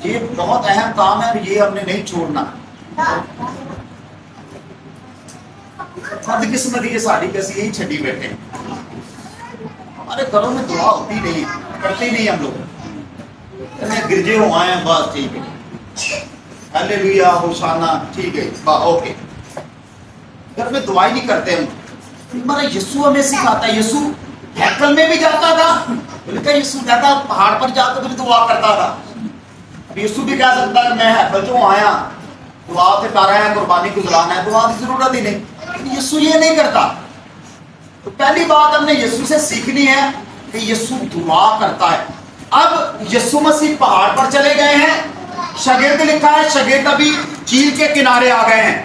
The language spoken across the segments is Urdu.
یہ بہت اہم کام ہے اور یہ ہم نے نہیں چھوڑنا. بدقسمتی یہ ساڑی کیسی یہی چھڈی بیٹھے ہیں. ہمارے گھروں میں دعا ہوتی نہیں، کرتے نہیں ہم لوگ. گرجے ہو آئے ہیں بس ٹھیک ہے، ہلیلویا ہوشانا ٹھیک ہے اوکے. گھر میں دعا ہی نہیں کرتے ہم. ہمارا یسوع ہمیں سکھاتا ہے. یسوع ہیکل میں بھی جاتا تھا، بلکہ یسوع جاتا پہاڑ پر جا کر بھی دعا کرتا تھا. یسوع بھی کہہ سکتا ہے میں ہیکل جو آیا دعا سے کر رہا ہے، قربانی کو جلانا ہے، دعا کی ضرورت ہی نہیں. لیکن یسوع یہ نہیں کرتا. تو پہلی بات ہم نے یسوع سے سیکھنی ہے کہ یسوع دعا کرتا ہے. اب یسوع مسیح پہاڑ پر چلے گئے ہیں. شاگرد لکھا ہے شاگرد ابھی جھیل کے کنارے آ گئے ہیں.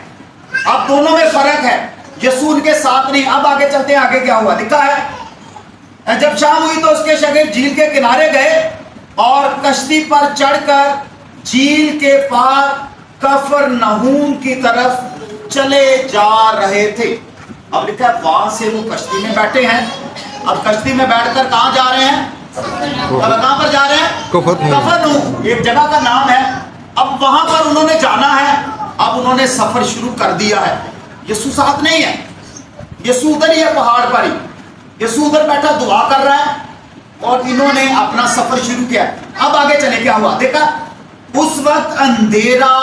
اب دونوں میں فرق ہے، یسوع ان کے ساتھ نہیں. اب آگے چلتے ہیں، آگے کیا ہوا لکھا ہے جب شام ہوئی تو اس کے شاگرد جھیل کے کنارے گئے اور کشتی پر چڑھ کر جھیل کے پار کفرنہوم کی طرف چلے جا رہے تھے. اب لکھا ہے وہاں سے وہ کشتی میں بیٹھے ہیں. اب کشتی میں بیٹھ کر کہاں جا رہے ہیں؟ کہاں پر جا رہے ہیں؟ کفرنہوم، ایک جگہ کا نام ہے. اب وہاں پر انہوں نے جانا ہے. اب انہوں نے سفر شروع کر دیا ہے. یسوع ساتھ نہیں ہے، یسوع ادھر ہی ہے پہاڑ پر ہی. یسوع ادھر بیٹھا دعا کر رہا ہے اور انہوں نے اپنا سفر شروع کیا. اب آگے چلے کیا ہوا دیکھا. اس وقت اندھیرا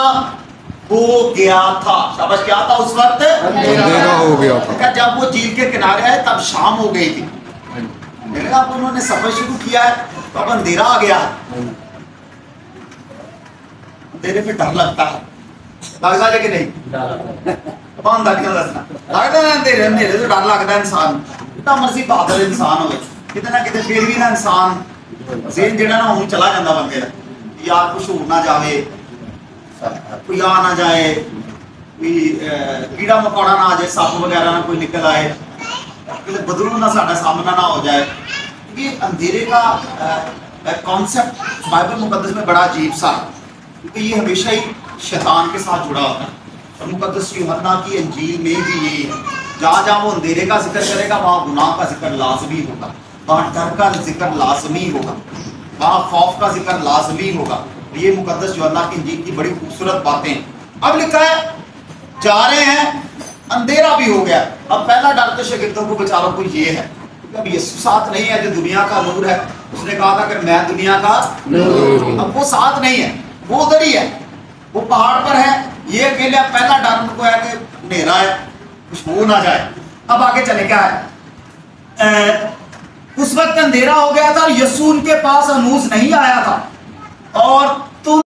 ہو گیا تھا. شاباش، کیا تھا اس وقت؟ اندھیرا ہو گیا تھا. جب وہ جھیل کے کنارے آئے تب شام ہو گئی تھی. اب انہوں نے سفر شروع کیا ہے تو اب اندھیرا آ گیا. اندھیرے میں ڈر لگتا ہے، لگتا ہے کہ نہیں؟ کون کیوں دسنا لگتا ہے اندھیرے اندھیرے تو ڈر لگتا ہے. انسان جتنا مرضی بہادر انسان ہوئے کتنے نہ کتنے پھر بھی نا انسان ذہن جہاں نا ہوں چلا جاتا بندے کا. یار کچھ ہو نہ جائے، کوئی آ نہ جائے، کوئی کیڑا مکوڑا نہ آ جائے، سپ وغیرہ نہ کوئی نکل آئے، بدلو نہ ساڈا سامنا نہ ہو جائے. یہ اندھیرے کا کانسیپٹ بائبل مقدس میں بڑا عجیب سا ہے، کیونکہ یہ ہمیشہ ہی شیطان کے ساتھ جڑا ہوتا ہے. اور مقدس یوحنا کی انجیل میں بھی یہی ہے، جہاں جہاں وہ اندھیرے کا ذکر کرے گا وہاں گناہ کا ذکر لازمی ہوگا، وہاں ڈر کا ذکر لازمی ہوگا، وہاں خوف کا ذکر لازمی ہوگا. یہ مقدس یوحنا کی انجیل کی بڑی خوبصورت باتیں. اب لکھا ہے جا رہے ہیں، اندھیرا بھی ہو گیا. اب پہلا ڈر تو شاگردوں کو بیچاروں کو یہ ہے کہ اب یسوع ساتھ نہیں ہے جو دنیا کا نور ہے. اس نے کہا تھا کہ میں دنیا کا نور. اب وہ ساتھ نہیں ہے، وہ ادھر ہی ہے، وہ پہاڑ پر ہے. یہ اکیلے. پہلا ڈر ان کو ہے کہ اندھیرا ہے، کچھ ہو نہ جائے. اب آگے چلے کیا ہے. اس وقت اندھیرا ہو گیا تھا اور یسوع ان کے پاس ہنوز نہیں آیا تھا اور